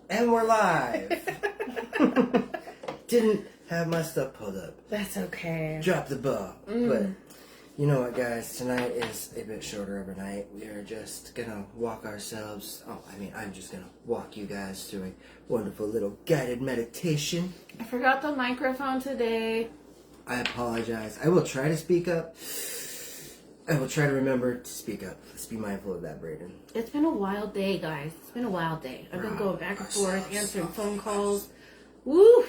And we're live. Didn't have my stuff pulled up. That's okay. Drop the ball. But you know what, guys? Tonight is a bit shorter of a night. We are just gonna walk ourselves. I'm just gonna walk you guys through a wonderful little guided meditation. I forgot the microphone today. I apologize. I will try to speak up. I will try to remember to speak up. Let's be mindful of that, Braydhan. It's been a wild day, guys. It's been a wild day. I've been going back and forth, answering phone calls. Woo!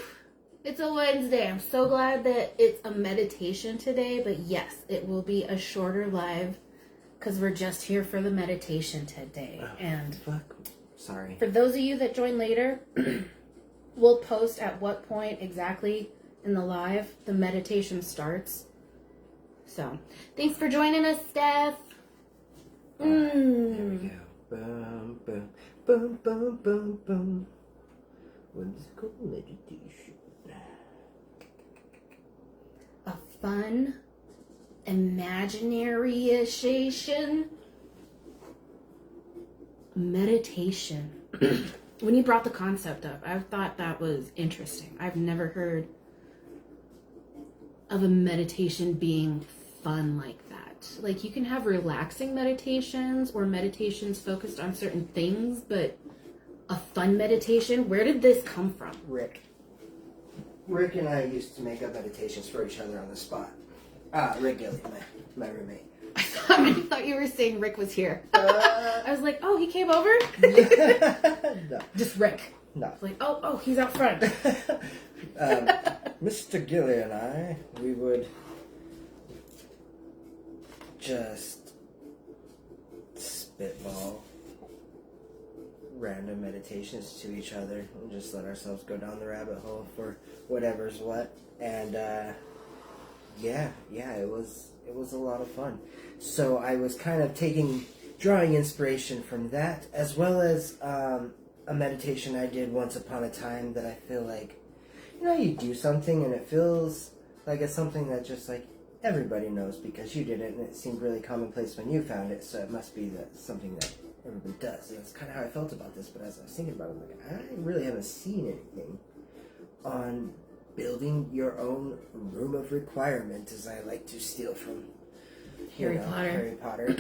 It's a Wednesday. I'm so glad that it's a meditation today. But yes, it will be a shorter live because we're just here for the meditation today. Sorry. For those of you that join later, we'll post at what point exactly in the live the meditation starts. So, thanks for joining us, Steph. There we go. Boom, boom, boom, boom, boom, boom. Whimsical meditation. A fun, imaginary-ishation meditation. When you brought the concept up, I thought that was interesting. I've never heard of a meditation being fun like that. Like, you can have relaxing meditations or meditations focused on certain things, but a fun meditation, where did this come from? Rick and I used to make up meditations for each other on the spot. Rick Gilly, my roommate. I thought you were saying Rick was here. I was like, oh, he came over? No. Just Rick. No. Like, oh, he's out front. Mr. Gilly and I, we would just spitball random meditations to each other and just let ourselves go down the rabbit hole for whatever's what. And yeah, it was a lot of fun. So I was kind of drawing inspiration from that, as well as a meditation I did once upon a time that I feel like, you do something and it feels like it's something that just like everybody knows because you did it, and it seemed really commonplace when you found it, so it must be something that everybody does. And that's kind of how I felt about this, but as I was thinking about it, like, I really haven't seen anything on building your own room of requirement, as I like to steal from Harry Potter.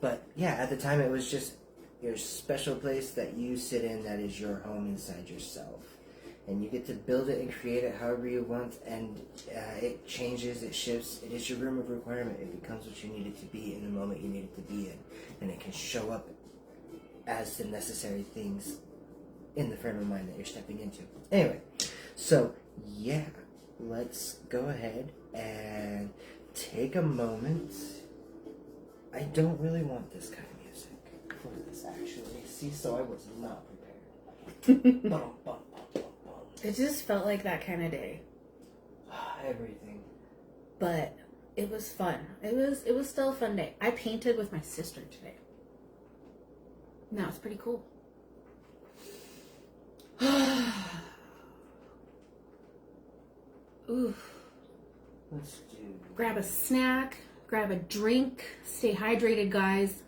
But yeah, at the time it was just your special place that you sit in that is your home inside yourself. And you get to build it and create it however you want, and it changes, it shifts. It is your room of requirement. It becomes what you need it to be in the moment you need it to be in. And it can show up as the necessary things in the frame of mind that you're stepping into. Anyway, so yeah, let's go ahead and take a moment. I don't really want this kind of music for this, actually. See, so I was not prepared. Bum, bum. It just felt like that kind of day. Everything. But it was fun. It was still a fun day. I painted with my sister today. Now it's pretty cool. Ooh. Let's do. Grab a snack, grab a drink, stay hydrated, guys.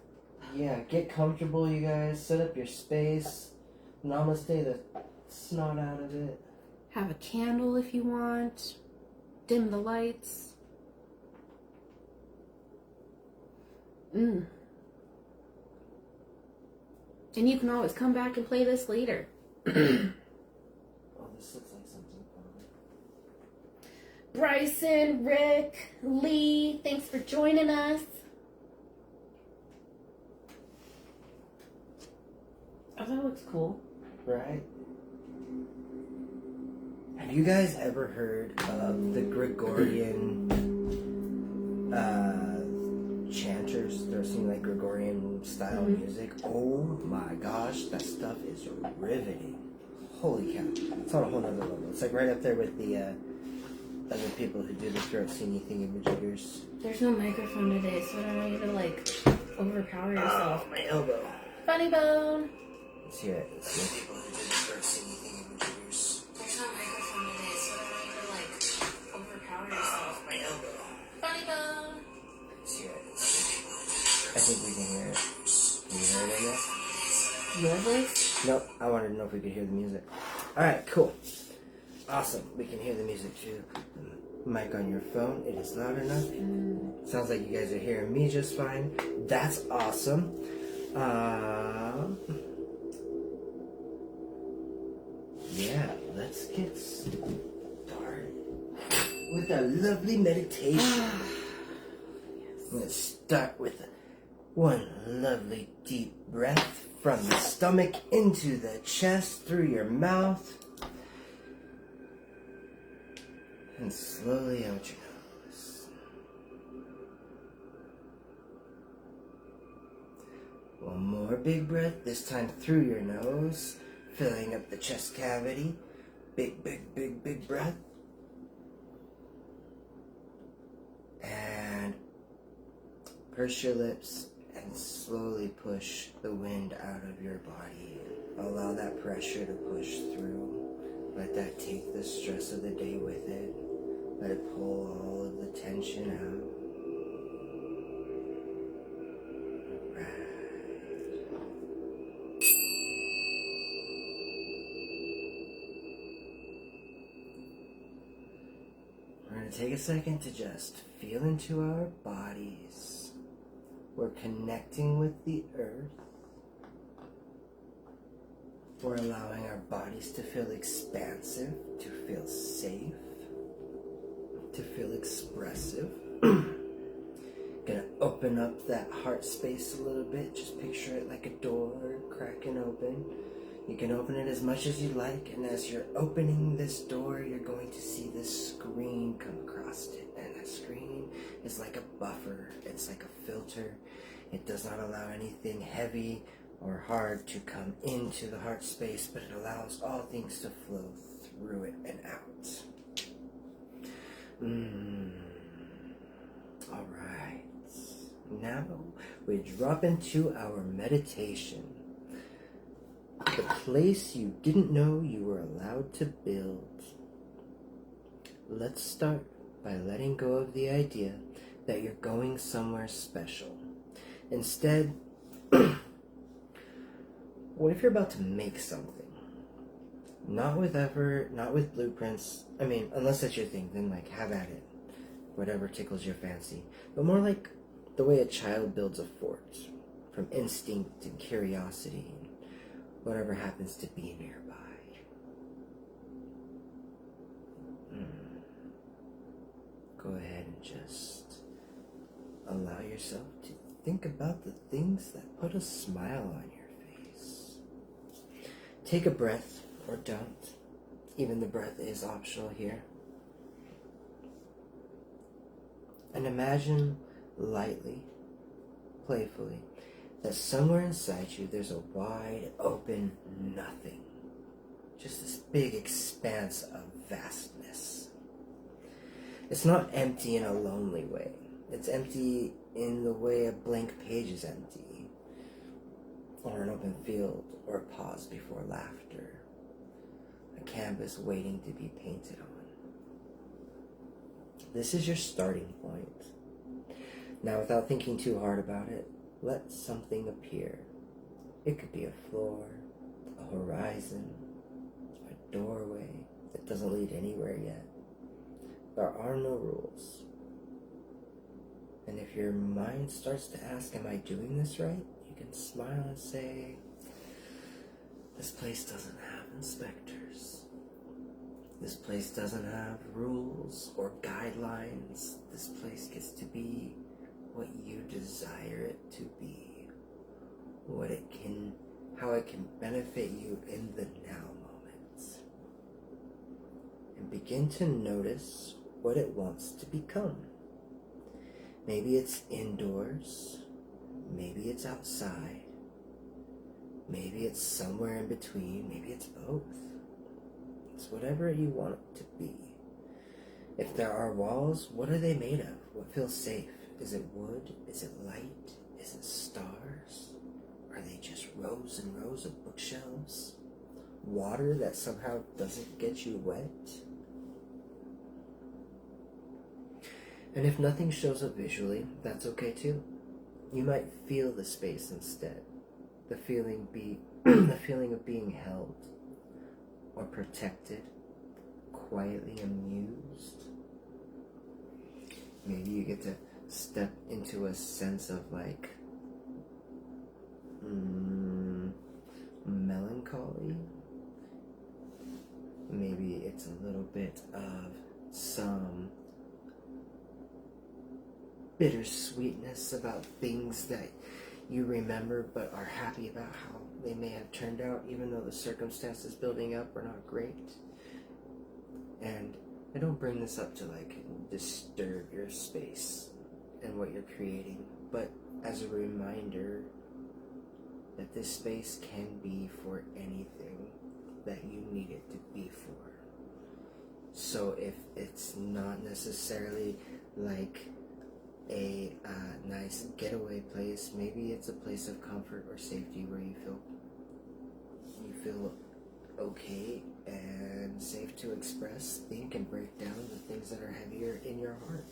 Yeah, get comfortable, you guys. Set up your space. Namaste the snot out of it. Have a candle if you want. Dim the lights. And you can always come back and play this later. Oh, this looks like something fun. Bryson, Rick, Lee, thanks for joining us. Oh, that looks cool. Right? Have you guys ever heard of the Gregorian chanters? They're singing like Gregorian style music. Oh my gosh, that stuff is riveting. Holy cow. It's on a whole nother level. It's like right up there with the other people who do the throat singing thingy-majiggers. There's no microphone today, so I don't want you to like overpower yourself. Oh, my elbow. Funny bone. Let's hear it. Let's hear it. People who do the throat singing thingy-majiggers. There's no microphone today, so I don't want you to like overpower yourself. My elbow. Funny bone. Let's hear it. I think we can hear it. Can you hear it in there? Your voice? Nope, I wanted to know if we could hear the music. Alright, cool. Awesome. We can hear the music too. The mic on your phone, it is loud enough. Sounds like you guys are hearing me just fine. That's awesome. Yeah, let's get started with our lovely meditation. I'm going to start with one lovely deep breath from the stomach into the chest through your mouth. And slowly out your nose. One more big breath, this time through your nose, filling up the chest cavity. Big, big, big, big breath. And purse your lips and slowly push the wind out of your body. Allow that pressure to push through. Let that take the stress of the day with it. Let it pull all of the tension out. We're going to take a second to just feel into our bodies. We're connecting with the earth. We're allowing our bodies to feel expansive, to feel safe, to feel expressive. Gonna open up that heart space a little bit. Just picture it like a door cracking open. You can open it as much as you like, and as you're opening this door, you're going to see this screen come across it. And that screen is like a buffer. It's like a filter. It does not allow anything heavy or hard to come into the heart space, but it allows all things to flow through it and out. All right. Now we drop into our meditation. The place you didn't know you were allowed to build. Let's start by letting go of the idea that you're going somewhere special. Instead, what if you're about to make something? Not with effort, not with blueprints. I mean, unless that's your thing, then like have at it. Whatever tickles your fancy. But more like the way a child builds a fort. From instinct and curiosity and whatever happens to be nearby. Go ahead and just allow yourself to think about the things that put a smile on your face. Take a breath, or don't. Even the breath is optional here. And imagine lightly, playfully, that somewhere inside you there's a wide open nothing. Just this big expanse of vastness. It's not empty in a lonely way. It's empty in the way a blank page is empty. Or an open field, or a pause before laughter. A canvas waiting to be painted on. This is your starting point. Now, without thinking too hard about it, let something appear. It could be a floor, a horizon, a doorway that doesn't lead anywhere yet. There are no rules. And if your mind starts to ask, am I doing this right? You can smile and say, this place doesn't have inspectors. This place doesn't have rules or guidelines. This place gets to be what you desire it to be. How it can benefit you in the now moment. And begin to notice what it wants to become. Maybe it's indoors. Maybe it's outside. Maybe it's somewhere in between. Maybe it's both. It's whatever you want it to be. If there are walls, what are they made of? What feels safe? Is it wood? Is it light? Is it stars? Are they just rows and rows of bookshelves? Water that somehow doesn't get you wet? And if nothing shows up visually, that's okay too. You might feel the space instead. the feeling the feeling of being held or protected, quietly amused. Maybe you get to step into a sense of like melancholy. Maybe it's a little bit of some bittersweetness about things that you remember but are happy about how they may have turned out, even though the circumstances building up were not great. And I don't bring this up to like disturb your space and what you're creating, but as a reminder that this space can be for anything that you need it to be for. So if it's not necessarily like a nice getaway place, maybe it's a place of comfort or safety where you feel okay and safe to express, think, and break down the things that are heavier in your heart.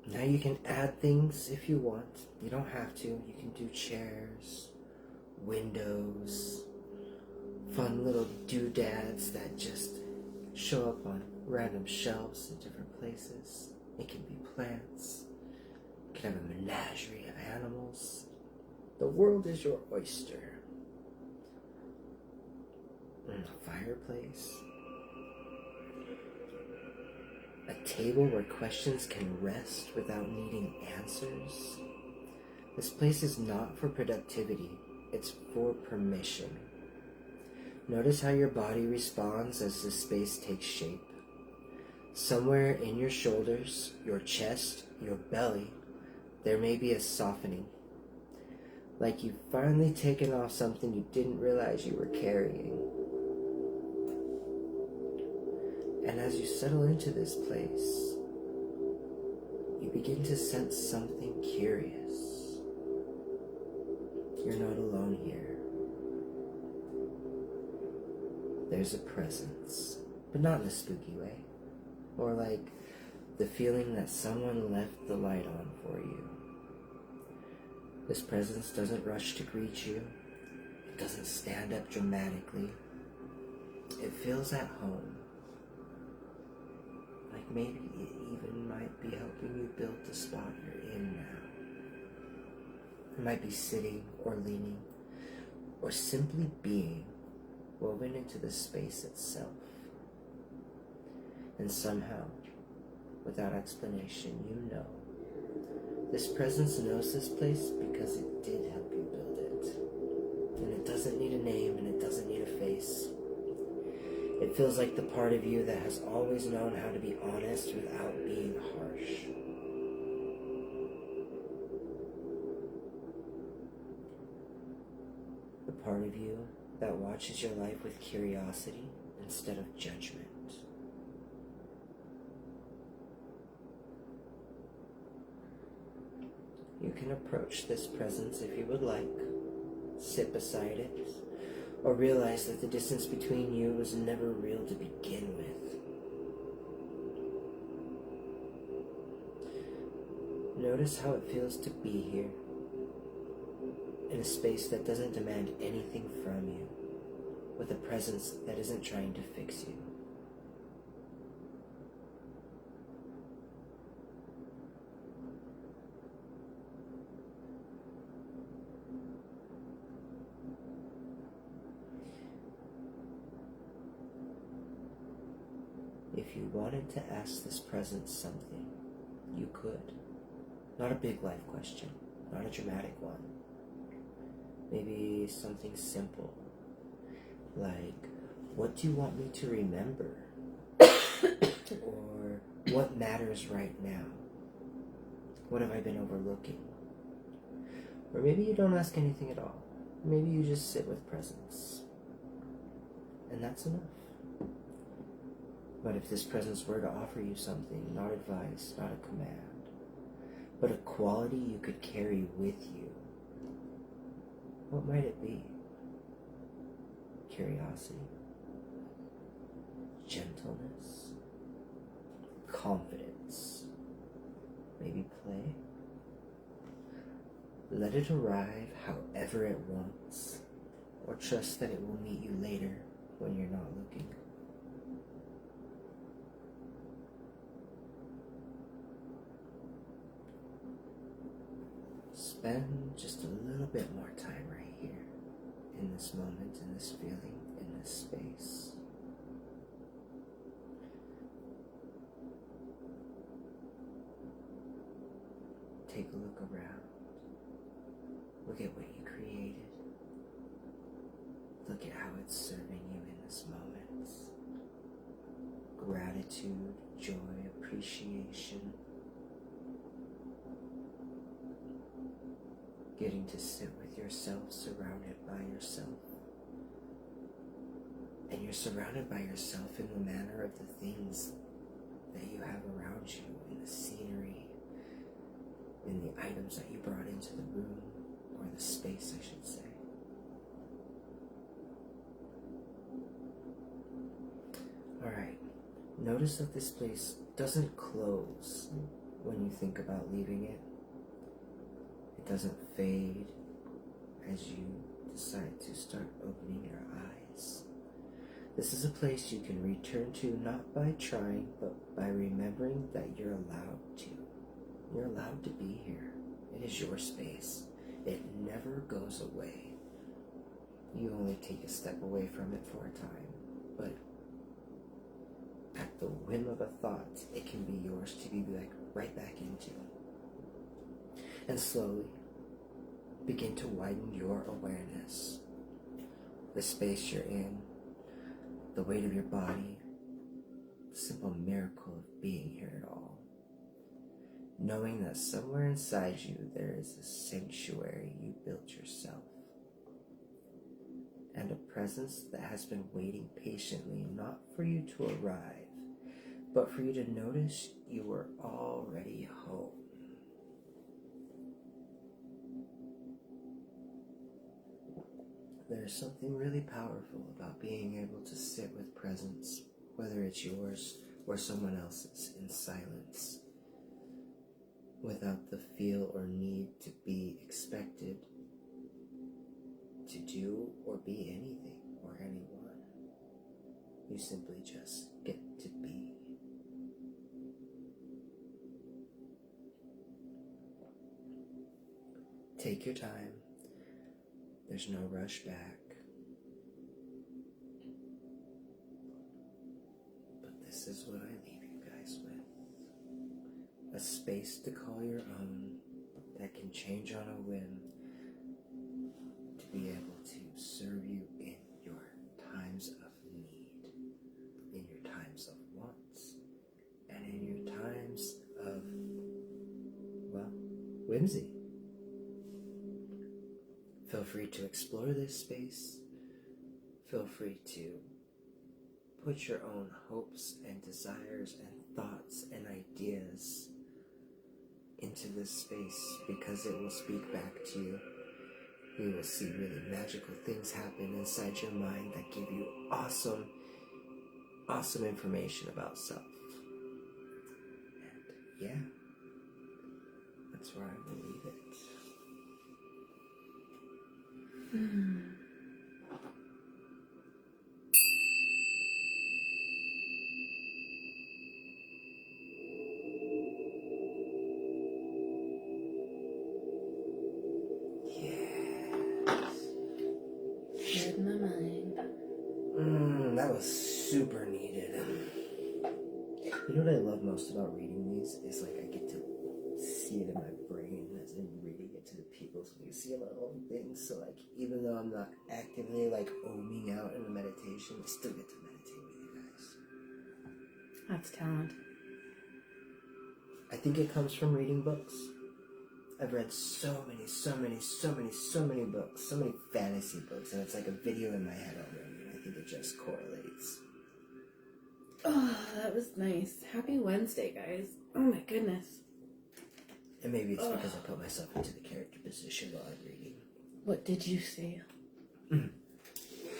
Now you can add things if you want. You don't have to. You can do chairs, windows, fun little doodads that just show up on random shelves in different places. It can be plants. You can have a menagerie of animals. The world is your oyster. A fireplace. A table where questions can rest without needing answers. This place is not for productivity, it's for permission. Notice how your body responds as the space takes shape. Somewhere in your shoulders, your chest, your belly, there may be a softening. Like you've finally taken off something you didn't realize you were carrying. And as you settle into this place, you begin to sense something curious. You're not alone here. There's a presence, but not in a spooky way. Or like the feeling that someone left the light on for you. This presence doesn't rush to greet you. It doesn't stand up dramatically. It feels at home. Like maybe it even might be helping you build the spot you're in now. It might be sitting or leaning or simply being woven into the space itself. And somehow, without explanation, you know. This presence knows this place because it did help you build it. And it doesn't need a name and it doesn't need a face. It feels like the part of you that has always known how to be honest without being harsh. The part of you that watches your life with curiosity instead of judgment. You can approach this presence if you would like, sit beside it, or realize that the distance between you was never real to begin with. Notice how it feels to be here, in a space that doesn't demand anything from you, with a presence that isn't trying to fix you. If you wanted to ask this presence something, you could. Not a big life question, not a dramatic one. Maybe something simple, like, what do you want me to remember? Or, what matters right now? What have I been overlooking? Or maybe you don't ask anything at all. Maybe you just sit with presence. And that's enough. But if this presence were to offer you something, not advice, not a command, but a quality you could carry with you, what might it be? Curiosity, gentleness, confidence, maybe play. Let it arrive however it wants, or trust that it will meet you later when you're not looking. Spend just a little bit more time right here, in this moment, in this feeling, in this space. Take a look around. Look at what you created. Look at how it's serving you in this moment. Gratitude, joy, appreciation. Getting to sit with yourself, surrounded by yourself. And you're surrounded by yourself in the manner of the things that you have around you, in the scenery, in the items that you brought into the room, or the space, I should say. Alright, notice that this place doesn't close when you think about leaving it. It doesn't fade as you decide to start opening your eyes. This is a place you can return to not by trying, but by remembering that you're allowed to. You're allowed to be here. It is your space. It never goes away. You only take a step away from it for a time, but at the whim of a thought, it can be yours to be like right back into. And slowly begin to widen your awareness. The space you're in, the weight of your body, the simple miracle of being here at all. Knowing that somewhere inside you there is a sanctuary you built yourself. And a presence that has been waiting patiently, not for you to arrive, but for you to notice you were already home. There's something really powerful about being able to sit with presence, whether it's yours or someone else's, in silence, without the feel or need to be expected to do or be anything or anyone. You simply just get to be. Take your time. There's no rush back. But this is what I leave you guys with. A space to call your own that can change on a whim, to be able to serve you in your times of need, in your times of wants, and in your times of, well, whimsy. Feel free to explore this space. Feel free to put your own hopes and desires and thoughts and ideas into this space, because it will speak back to you. You will see really magical things happen inside your mind that give you awesome information about self. And yeah, that's where I will leave it. Read my mind. That was super needed. You know what I love most about reading these is like I get to see it in my brain as in reading it to the people, so you see my own things. So like even though I'm not actively like oming out in the meditation, I still get to meditate with you guys. That's talent. I think it comes from reading books. I've read so many books, so many fantasy books, and it's like a video in my head already, and I think it just correlates. Oh, that was nice. Happy Wednesday, guys. Oh my goodness. And maybe it's because I put myself into the character position while I'm reading. What did you say?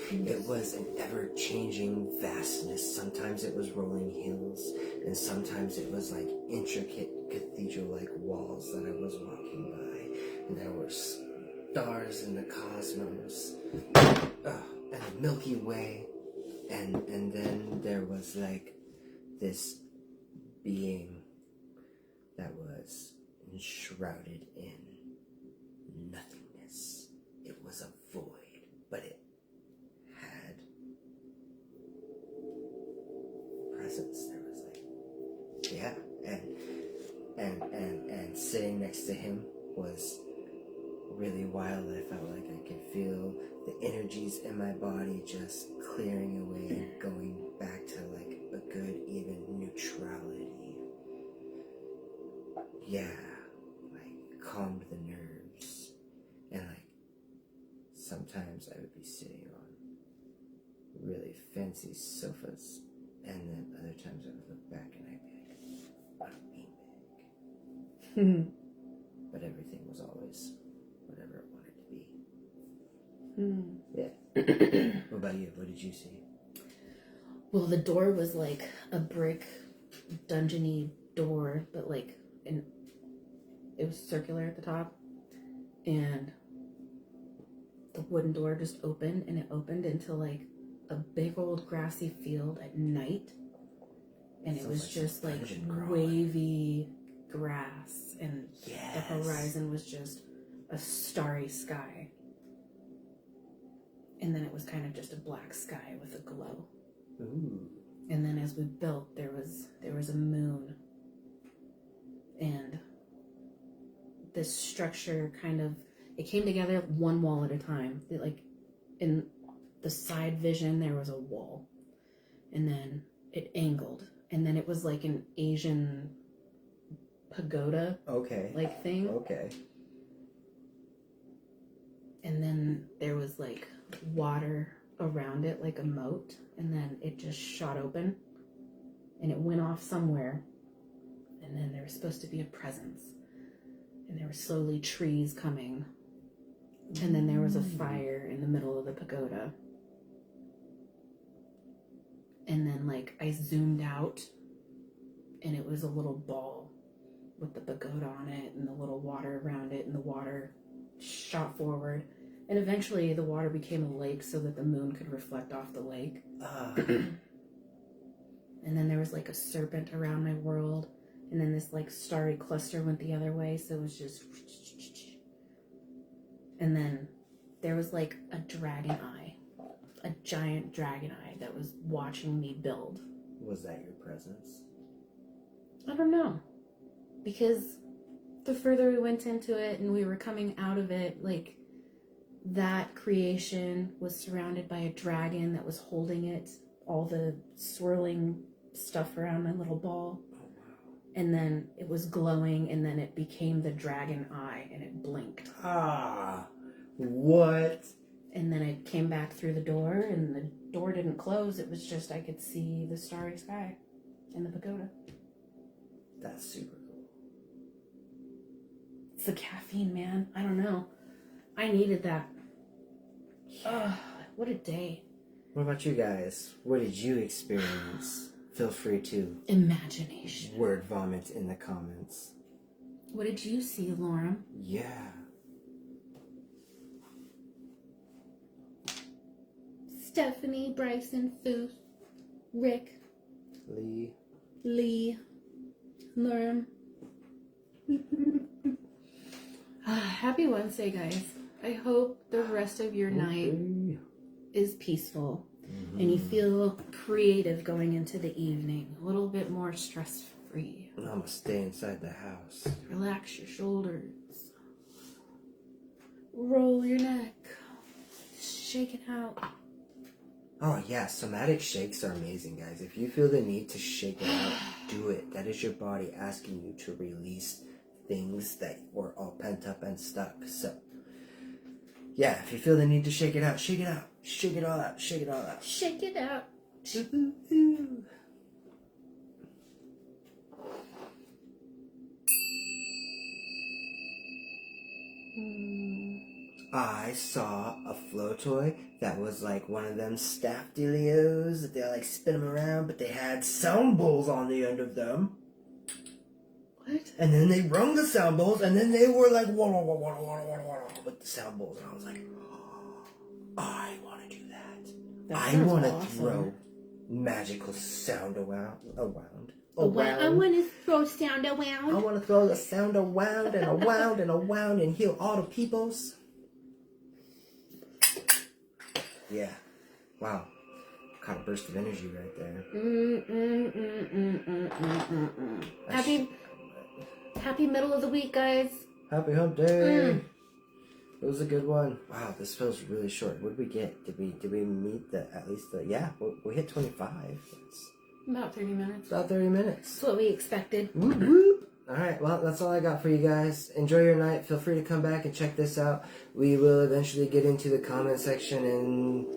It was an ever-changing vastness. Sometimes it was rolling hills, and sometimes it was like intricate cathedral-like walls that I was walking by. and there were stars in the cosmos, and the Milky Way, and then there was like this being that was enshrouded in nothingness. It was a void, but it had presence. There was like, yeah, and sitting next to him was really wild. I felt like I could feel the energies in my body just clearing away and going back to like a good even neutrality. Yeah, like calmed the nerves. And like sometimes I would be sitting on really fancy sofas, and then other times I would look back and I'd be like, I'm being big. But everything was always whatever it wanted to be. Yeah. What about you? What did you see? Well, the door was like a brick dungeony door, but like it was circular at the top, and the wooden door just opened, and it opened into like a big old grassy field at night, and it was just like wavy grass, and the horizon was just a starry sky, and then it was kind of just a black sky with a glow. Ooh. And then as we built, there was a moon, and this structure it came together one wall at a time. Like in the side vision, there was a wall, and then it angled, and then it was like an Asian pagoda like thing. Okay. And then there was like water around it, like a moat, and then it just shot open, and it went off somewhere, and then there was supposed to be a presence, and there were slowly trees coming, and then there was a fire in the middle of the pagoda, and then like I zoomed out, and it was a little ball with the pagoda on it and the little water around it, and the water shot forward, and eventually the water became a lake so that the moon could reflect off the lake. And then there was like a serpent around my world, and then this like starry cluster went the other way, so it was just, and then there was like a dragon eye, a giant dragon eye that was watching me build. Was that your presence? I don't know, because the further we went into it and we were coming out of it, like that creation was surrounded by a dragon that was holding it, all the swirling stuff around my little ball. Oh, wow. And then it was glowing, and then it became the dragon eye, and it blinked. What? And then I came back through the door, and the door didn't close. It was just I could see the starry sky and the pagoda. That's super cool. It's the caffeine, man. I don't know. I needed that. What a day. What about you guys? What did you experience? Feel free to Imagination. word vomit in the comments. What did you see, Laura? Yeah. Stephanie, Bryson, Foos, Rick, Lee, Laura. Happy Wednesday, guys. I hope the rest of your night is peaceful, and you feel creative going into the evening, a little bit more stress-free. I'm gonna stay inside the house. Relax your shoulders. Roll your neck. Shake it out. Oh yeah, somatic shakes are amazing, guys. If you feel the need to shake it out, do it. That is your body asking you to release things that were all pent up and stuck. So yeah, if you feel the need to shake it out, shake it out. Shake it all out. Shake it all out. Shake it out. I saw a flow toy that was like one of them staff dealios that they like spin them around, but they had sound bowls on the end of them. What? And then they rung the sound bowls, and then they were like, wah, wah, wah, wah, wah, wah, wah, with the sound bowls. And I was like, oh, I want to do that. I want to throw magical sound around. I want to throw sound around. I want to throw the sound around and around and around and heal all the peoples. Yeah. Wow. Caught a burst of energy right there. Happy middle of the week, guys. Happy hump day. It was a good one. Wow, this feels really short. What did we get? Did we meet at least we hit 25. That's about 30 minutes. About 30 minutes. That's what we expected. Whoop, whoop. All right, well, that's all I got for you guys. Enjoy your night. Feel free to come back and check this out. We will eventually get into the comment section and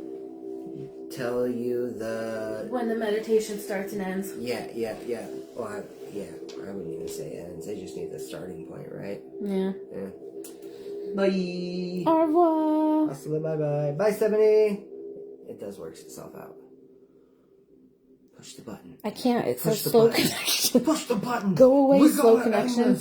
tell you when the meditation starts and ends. Yeah. Well, I wouldn't even say ends. They just need the starting point, right? Yeah. Bye. Au revoir. Bye. Bye, Stephanie. It does work itself out. Push the button. I can't. It says slow connection. Push the button. Go away, slow connection.